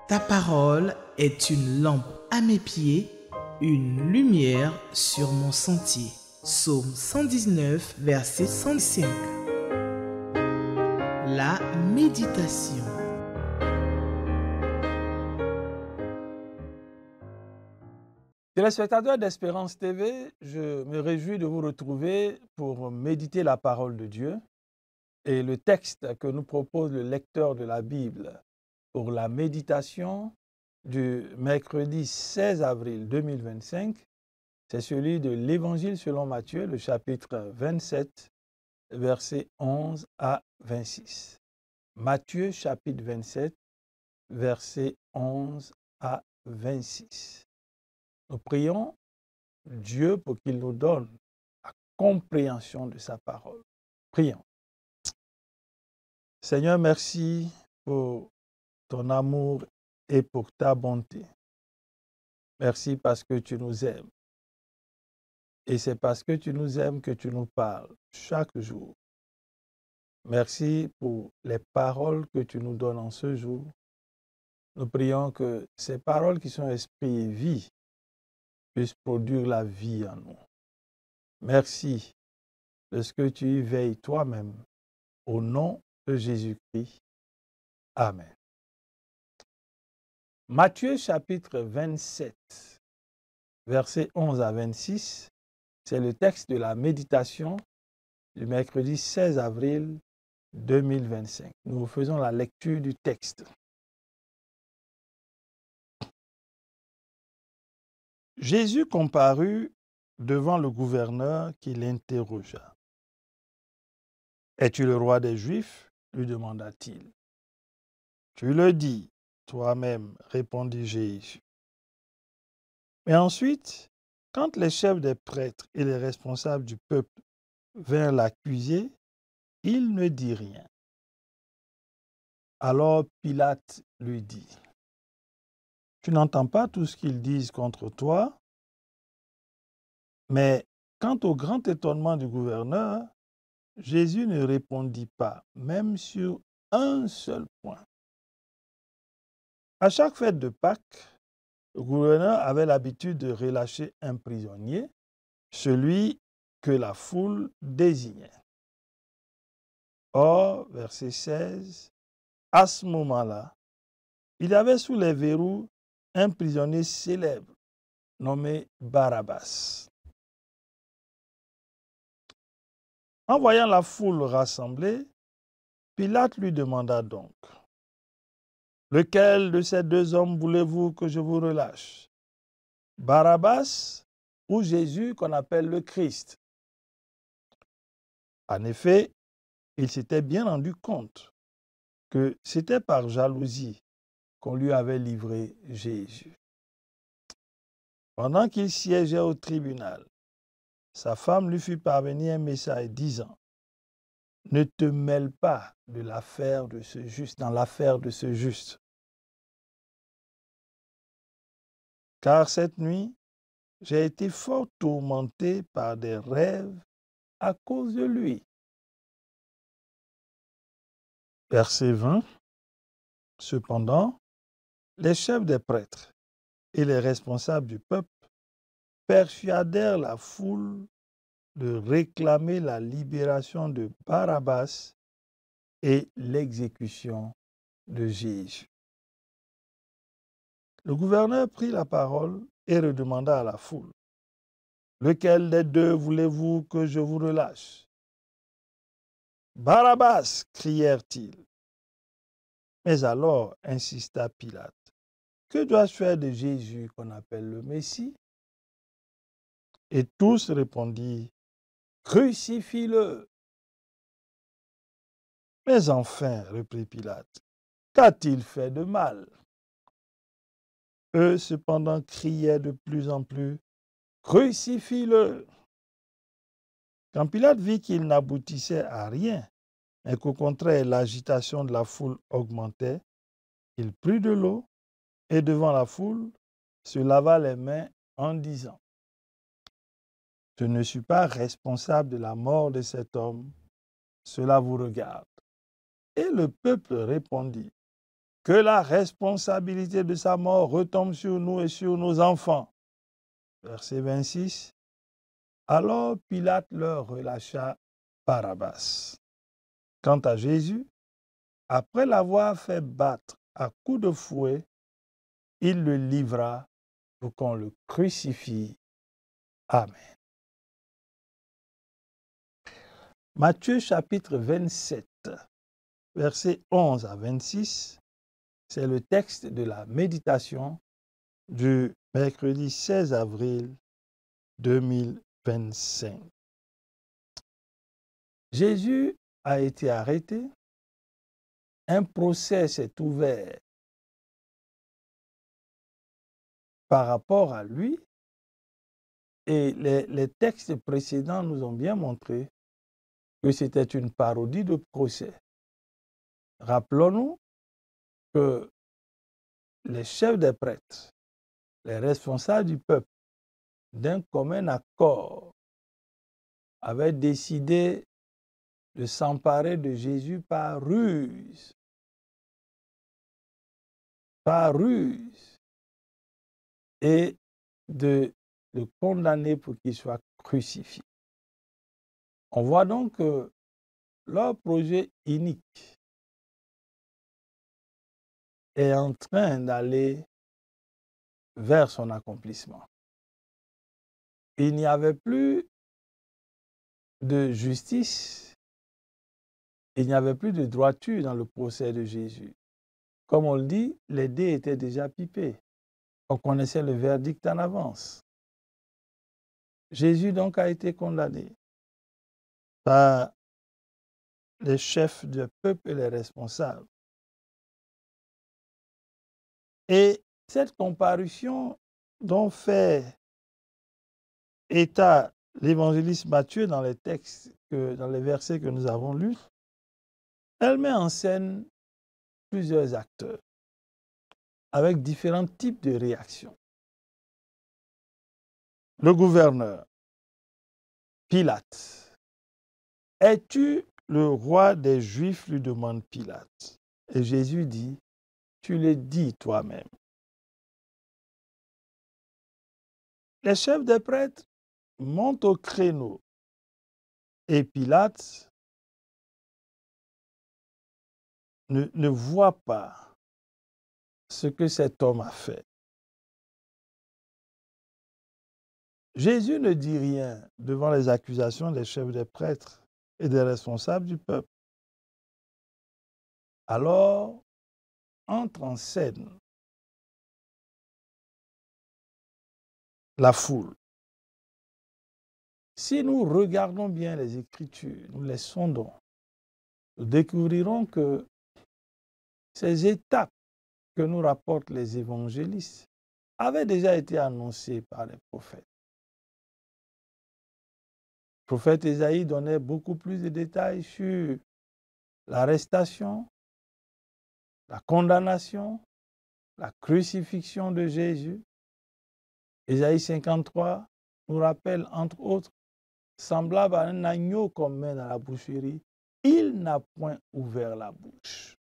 Ta parole est une lampe à mes pieds, une lumière sur mon sentier. Psaume 119, verset 105. La méditation. Téléspectateurs d'Espérance TV, je me réjouis de vous retrouver pour méditer la parole de Dieu et le texte que nous propose le lecteur de la Bible pour la méditation du mercredi 16 avril 2025, c'est celui de l'Évangile selon Matthieu, le chapitre 27, versets 11 à 26. Matthieu chapitre 27, versets 11 à 26. Nous prions Dieu pour qu'il nous donne la compréhension de sa parole. Prions. Seigneur, merci pour ton amour et pour ta bonté. Merci parce que tu nous aimes. Et c'est parce que tu nous aimes que tu nous parles chaque jour. Merci pour les paroles que tu nous donnes en ce jour. Nous prions que ces paroles qui sont esprit et vie puissent produire la vie en nous. Merci de ce que tu y veilles toi-même. Au nom de Jésus-Christ. Amen. Matthieu chapitre 27, versets 11 à 26, c'est le texte de la méditation du mercredi 16 avril 2025. Nous faisons la lecture du texte. Jésus comparut devant le gouverneur qui l'interrogea. « Es-tu le roi des Juifs ?» lui demanda-t-il. « Tu le dis toi-même, répondit Jésus. Mais ensuite, quand les chefs des prêtres et les responsables du peuple vinrent l'accuser, il ne dit rien. Alors Pilate lui dit, « Tu n'entends pas tout ce qu'ils disent contre toi ?» Mais quant au grand étonnement du gouverneur, Jésus ne répondit pas, même sur un seul point. À chaque fête de Pâques, le gouverneur avait l'habitude de relâcher un prisonnier, celui que la foule désignait. Or, verset 16, à ce moment-là, il y avait sous les verrous un prisonnier célèbre nommé Barabbas. En voyant la foule rassemblée, Pilate lui demanda donc, « Lequel de ces deux hommes voulez-vous que je vous relâche? Barabbas ou Jésus qu'on appelle le Christ ?» En effet, il s'était bien rendu compte que c'était par jalousie qu'on lui avait livré Jésus. Pendant qu'il siégeait au tribunal, sa femme lui fit parvenir un message disant, « Ne te mêle pas de l'affaire de ce juste, dans l'affaire de ce juste. Car cette nuit, j'ai été fort tourmenté par des rêves à cause de lui. » Verset 20. Cependant, les chefs des prêtres et les responsables du peuple persuadèrent la foule de réclamer la libération de Barabbas et l'exécution de Jésus. Le gouverneur prit la parole et redemanda à la foule, « Lequel des deux voulez-vous que je vous relâche? » « Barabbas » crièrent-ils. Mais alors insista Pilate, « Que dois-je faire de Jésus qu'on appelle le Messie? » Et tous répondirent, « Crucifie-le !» Mais enfin, reprit Pilate, qu'a-t-il fait de mal? Eux cependant criaient de plus en plus, « Crucifie-le !» Quand Pilate vit qu'il n'aboutissait à rien, et qu'au contraire l'agitation de la foule augmentait, il prit de l'eau et devant la foule se lava les mains en disant, « Je ne suis pas responsable de la mort de cet homme, cela vous regarde. » Et le peuple répondit, « que la responsabilité de sa mort retombe sur nous et sur nos enfants. Verset 26. Alors Pilate leur relâcha Barabbas. Quant à Jésus, après l'avoir fait battre à coups de fouet, il le livra pour qu'on le crucifie. Amen. Matthieu chapitre 27, versets 11 à 26, c'est le texte de la méditation du mercredi 16 avril 2025. Jésus a été arrêté, un procès s'est ouvert par rapport à lui et les textes précédents nous ont bien montré que c'était une parodie de procès. Rappelons-nous que les chefs des prêtres, les responsables du peuple, d'un commun accord, avaient décidé de s'emparer de Jésus par ruse, et de le condamner pour qu'il soit crucifié. On voit donc que leur projet inique est en train d'aller vers son accomplissement. Il n'y avait plus de justice, il n'y avait plus de droiture dans le procès de Jésus. Comme on le dit, les dés étaient déjà pipés. On connaissait le verdict en avance. Jésus donc a été condamné par les chefs du peuple et les responsables. Et cette comparution dont fait état l'évangéliste Matthieu dans les textes, dans les versets que nous avons lus, elle met en scène plusieurs acteurs avec différents types de réactions. Le gouverneur, Pilate. Es-tu le roi des Juifs, lui demande Pilate. Et Jésus dit, tu le dis toi-même. Les chefs des prêtres montent au créneau et Pilate ne voit pas ce que cet homme a fait. Jésus ne dit rien devant les accusations des chefs des prêtres et des responsables du peuple. Alors entre en scène la foule. Si nous regardons bien les Écritures, nous les sondons, nous découvrirons que ces étapes que nous rapportent les évangélistes avaient déjà été annoncées par les prophètes. Le prophète Ésaïe donnait beaucoup plus de détails sur l'arrestation, la condamnation, la crucifixion de Jésus. Ésaïe 53 nous rappelle, entre autres, semblable à un agneau qu'on mène à la boucherie, il n'a point ouvert la bouche.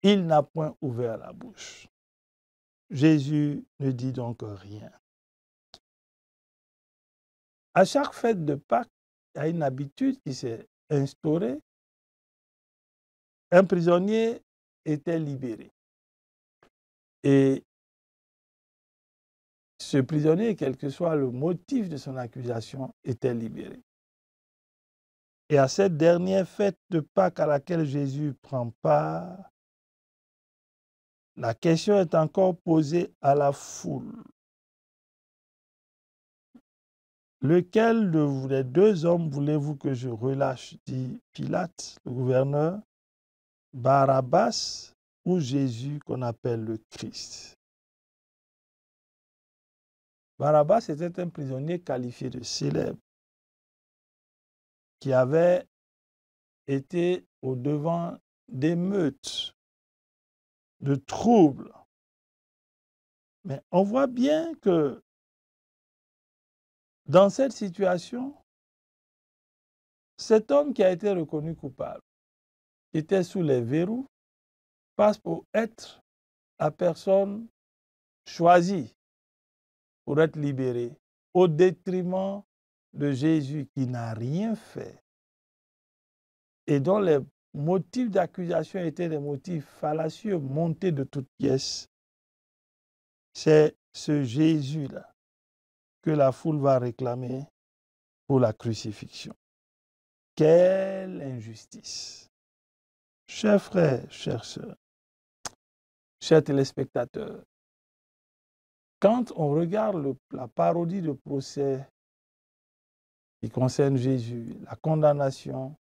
Il n'a point ouvert la bouche. Jésus ne dit donc rien. À chaque fête de Pâques, il y a une habitude qui s'est instaurée. Un prisonnier était libéré. Et ce prisonnier, quel que soit le motif de son accusation, était libéré. Et à cette dernière fête de Pâques à laquelle Jésus prend part, la question est encore posée à la foule. Lequel des deux hommes voulez-vous que je relâche, dit Pilate, le gouverneur, Barabbas ou Jésus qu'on appelle le Christ? Barabbas était un prisonnier qualifié de célèbre qui avait été au devant d'émeutes, de troubles. Mais on voit bien que dans cette situation, cet homme qui a été reconnu coupable, qui était sous les verrous passe pour être la personne choisie pour être libérée au détriment de Jésus qui n'a rien fait et dont les motifs d'accusation étaient des motifs fallacieux montés de toutes pièces. C'est ce Jésus-là que la foule va réclamer pour la crucifixion. Quelle injustice! Chers frères, chères sœurs, chers téléspectateurs, quand on regarde la parodie de procès qui concerne Jésus, la condamnation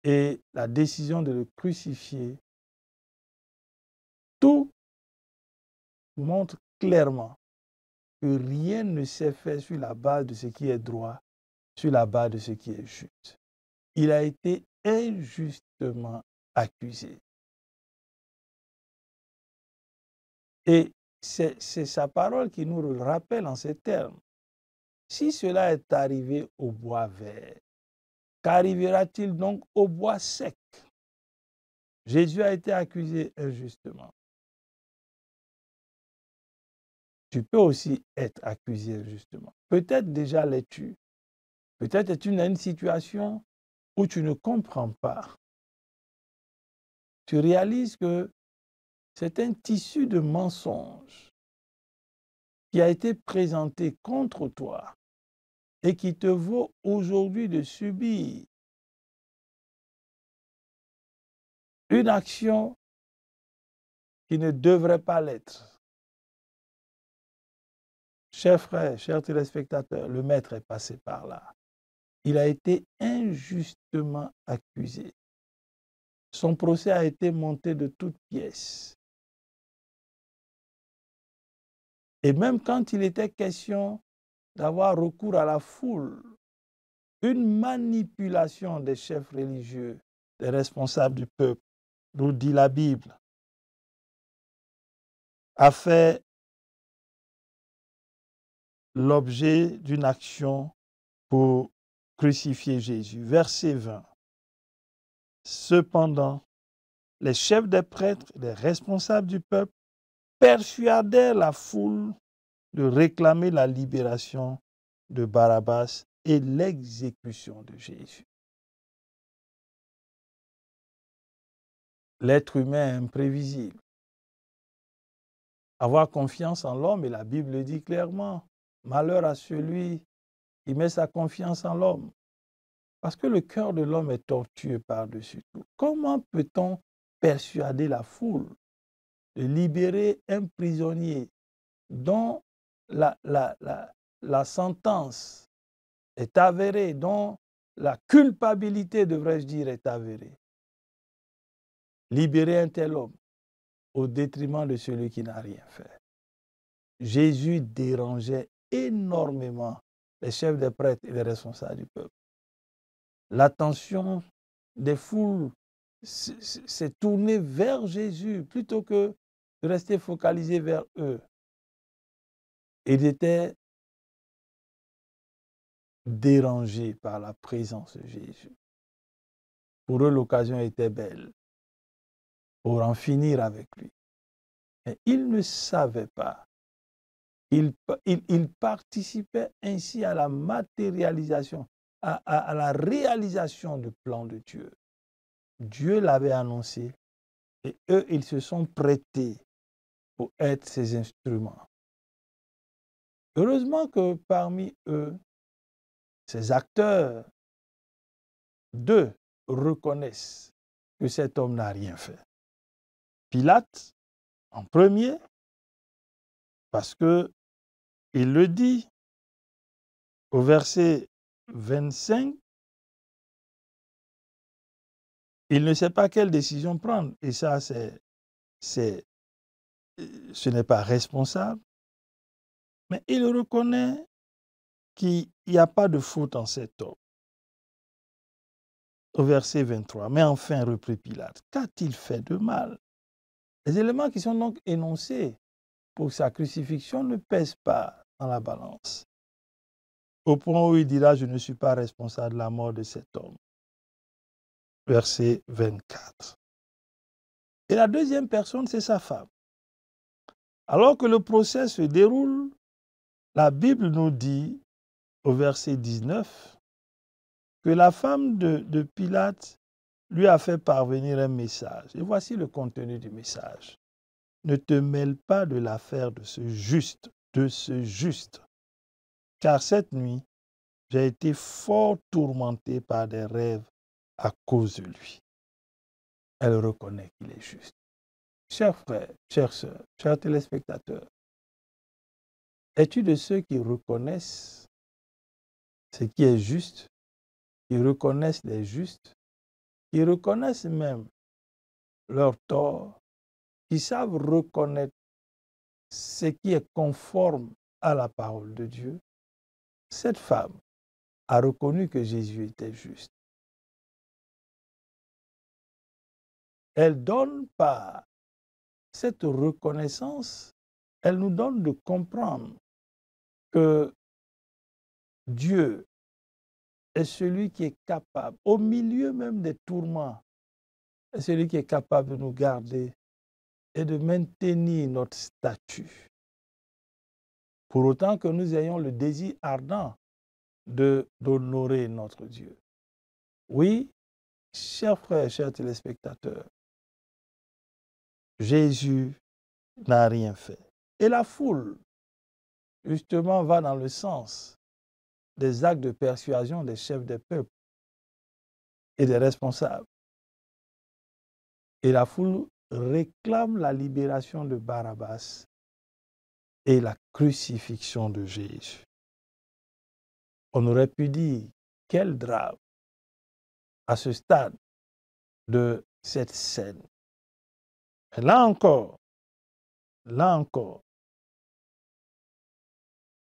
et la décision de le crucifier, tout montre clairement que rien ne s'est fait sur la base de ce qui est droit, sur la base de ce qui est juste. Il a été injustement accusé. Et c'est sa parole qui nous le rappelle en ces termes. Si cela est arrivé au bois vert, qu'arrivera-t-il donc au bois sec? Jésus a été accusé injustement. Tu peux aussi être accusé injustement. Peut-être déjà l'es-tu. Peut-être es-tu dans une situation où tu ne comprends pas. Tu réalises que c'est un tissu de mensonges qui a été présenté contre toi et qui te vaut aujourd'hui de subir une action qui ne devrait pas l'être. Chers frères, chers téléspectateurs, le maître est passé par là. Il a été injustement accusé. Son procès a été monté de toutes pièces. Et même quand il était question d'avoir recours à la foule, une manipulation des chefs religieux, des responsables du peuple, nous dit la Bible, a fait l'objet d'une action pour crucifier Jésus. Verset 20. Cependant, les chefs des prêtres, les responsables du peuple, persuadèrent la foule de réclamer la libération de Barabbas et l'exécution de Jésus. L'être humain est imprévisible. Avoir confiance en l'homme, et la Bible le dit clairement, malheur à celui qui met sa confiance en l'homme. Parce que le cœur de l'homme est tortueux par-dessus tout. Comment peut-on persuader la foule de libérer un prisonnier dont la sentence est avérée, dont la culpabilité, devrais-je dire, est avérée? Libérer un tel homme au détriment de celui qui n'a rien fait. Jésus dérangeait énormément les chefs des prêtres et les responsables du peuple. L'attention des foules s'est tournée vers Jésus plutôt que de rester focalisé vers eux. Ils étaient dérangés par la présence de Jésus. Pour eux, l'occasion était belle pour en finir avec lui. Mais ils ne savaient pas. Ils participaient ainsi à la matérialisation, à la réalisation du plan de Dieu. Dieu l'avait annoncé et eux, ils se sont prêtés pour être ses instruments. Heureusement que parmi eux, ces acteurs, deux reconnaissent que cet homme n'a rien fait. Pilate, en premier, parce que il le dit au verset 25, il ne sait pas quelle décision prendre. Et ça, ce n'est pas responsable. Mais il reconnaît qu'il n'y a pas de faute en cet homme. Au verset 23, mais enfin, reprit Pilate, qu'a-t-il fait de mal? Les éléments qui sont donc énoncés pour sa crucifixion ne pèsent pas dans la balance. Au point où il dira, je ne suis pas responsable de la mort de cet homme. verset 24. Et la deuxième personne, c'est sa femme. Alors que le procès se déroule, la Bible nous dit, au verset 19, que la femme de Pilate lui a fait parvenir un message. Et voici le contenu du message. Ne te mêle pas de l'affaire de ce juste, car cette nuit, j'ai été fort tourmenté par des rêves à cause de lui. Elle reconnaît qu'il est juste. Chers frères, chères sœurs, chers téléspectateurs, es-tu de ceux qui reconnaissent ce qui est juste, qui reconnaissent les justes, qui reconnaissent même leurs torts, qui savent reconnaître ce qui est conforme à la parole de Dieu? Cette femme a reconnu que Jésus était juste. Elle donne par cette reconnaissance, elle nous donne de comprendre que Dieu est celui qui est capable, au milieu même des tourments, est celui qui est capable de nous garder et de maintenir notre statut. Pour autant que nous ayons le désir ardent d'honorer notre Dieu. Oui, chers frères, chers téléspectateurs, Jésus n'a rien fait. Et la foule, justement, va dans le sens des actes de persuasion des chefs des peuples et des responsables. Et la foule réclame la libération de Barabbas et la crucifixion de Jésus. On aurait pu dire, quel drame à ce stade de cette scène. Et là encore,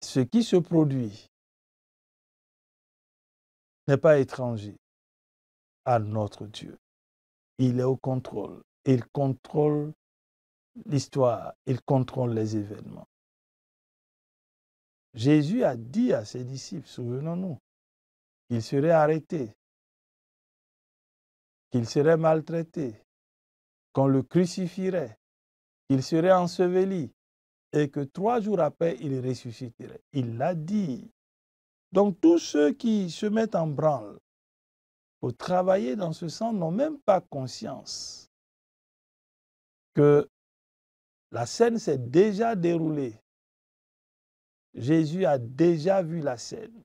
ce qui se produit n'est pas étranger à notre Dieu. Il est au contrôle. Il contrôle l'histoire. Il contrôle les événements. Jésus a dit à ses disciples, souvenons-nous, qu'il serait arrêté, qu'il serait maltraité, qu'on le crucifierait, qu'il serait enseveli et que 3 jours après, il ressusciterait. Il l'a dit. Donc tous ceux qui se mettent en branle pour travailler dans ce sens n'ont même pas conscience que la scène s'est déjà déroulée. Jésus a déjà vu la scène.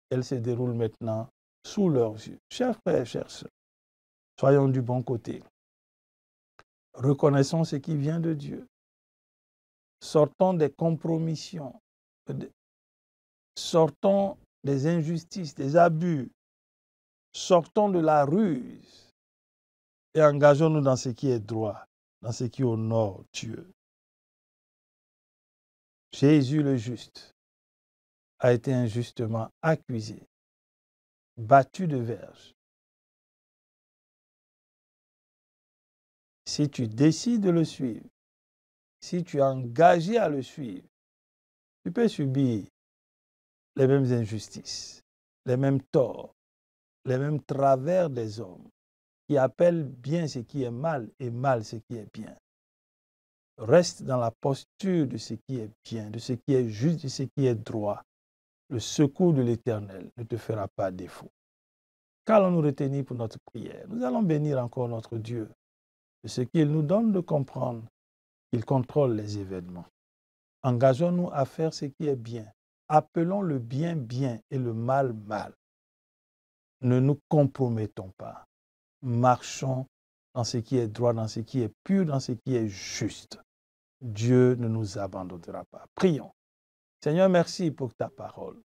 Elle se déroule maintenant sous leurs yeux. Chers frères, chères sœurs, soyons du bon côté. Reconnaissons ce qui vient de Dieu. Sortons des compromissions. Sortons des injustices, des abus. Sortons de la ruse et engageons-nous dans ce qui est droit, dans ce qui honore Dieu. Jésus le juste a été injustement accusé, battu de verge. Si tu décides de le suivre, si tu es engagé à le suivre, tu peux subir les mêmes injustices, les mêmes torts, les mêmes travers des hommes qui appellent bien ce qui est mal et mal ce qui est bien. Reste dans la posture de ce qui est bien, de ce qui est juste, de ce qui est droit. Le secours de l'Éternel ne te fera pas défaut. Qu'allons-nous retenir pour notre prière? Nous allons bénir encore notre Dieu de ce qu'il nous donne de comprendre qu'il contrôle les événements. Engageons-nous à faire ce qui est bien. Appelons le bien bien et le mal mal. Ne nous compromettons pas. Marchons dans ce qui est droit, dans ce qui est pur, dans ce qui est juste. Dieu ne nous abandonnera pas. Prions. Seigneur, merci pour ta parole,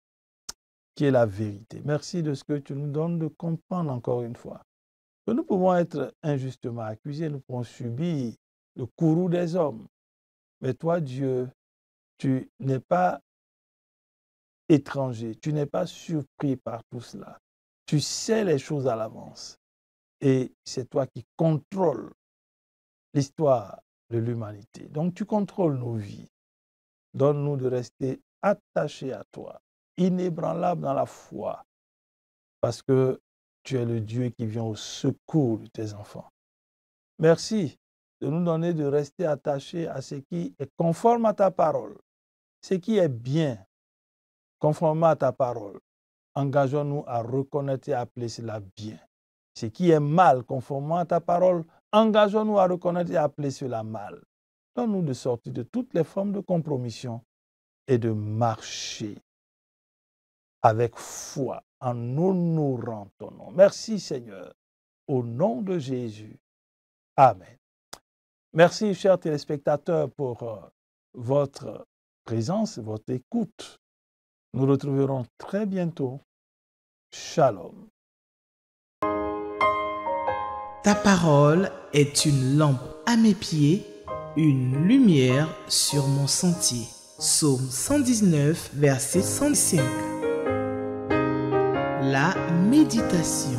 qui est la vérité. Merci de ce que tu nous donnes de comprendre encore une fois. Que nous pouvons être injustement accusés, nous pouvons subir le courroux des hommes. Mais toi, Dieu, tu n'es pas étranger, tu n'es pas surpris par tout cela. Tu sais les choses à l'avance. Et c'est toi qui contrôles l'histoire de l'humanité. Donc tu contrôles nos vies. Donne-nous de rester attachés à toi, inébranlables dans la foi, parce que Tu es le Dieu qui vient au secours de tes enfants. Merci de nous donner de rester attachés à ce qui est conforme à ta parole, ce qui est bien, conformément à ta parole. Engageons-nous à reconnaître et à appeler cela bien. Ce qui est mal, conformément à ta parole, engageons-nous à reconnaître et à appeler cela mal. Donne-nous de sortir de toutes les formes de compromission et de marcher avec foi en honorant ton nom. Merci Seigneur, au nom de Jésus. Amen. Merci chers téléspectateurs pour votre présence, votre écoute. Nous retrouverons très bientôt. Shalom. Ta parole est une lampe à mes pieds, une lumière sur mon sentier. Psaume 119, verset 105. La méditation.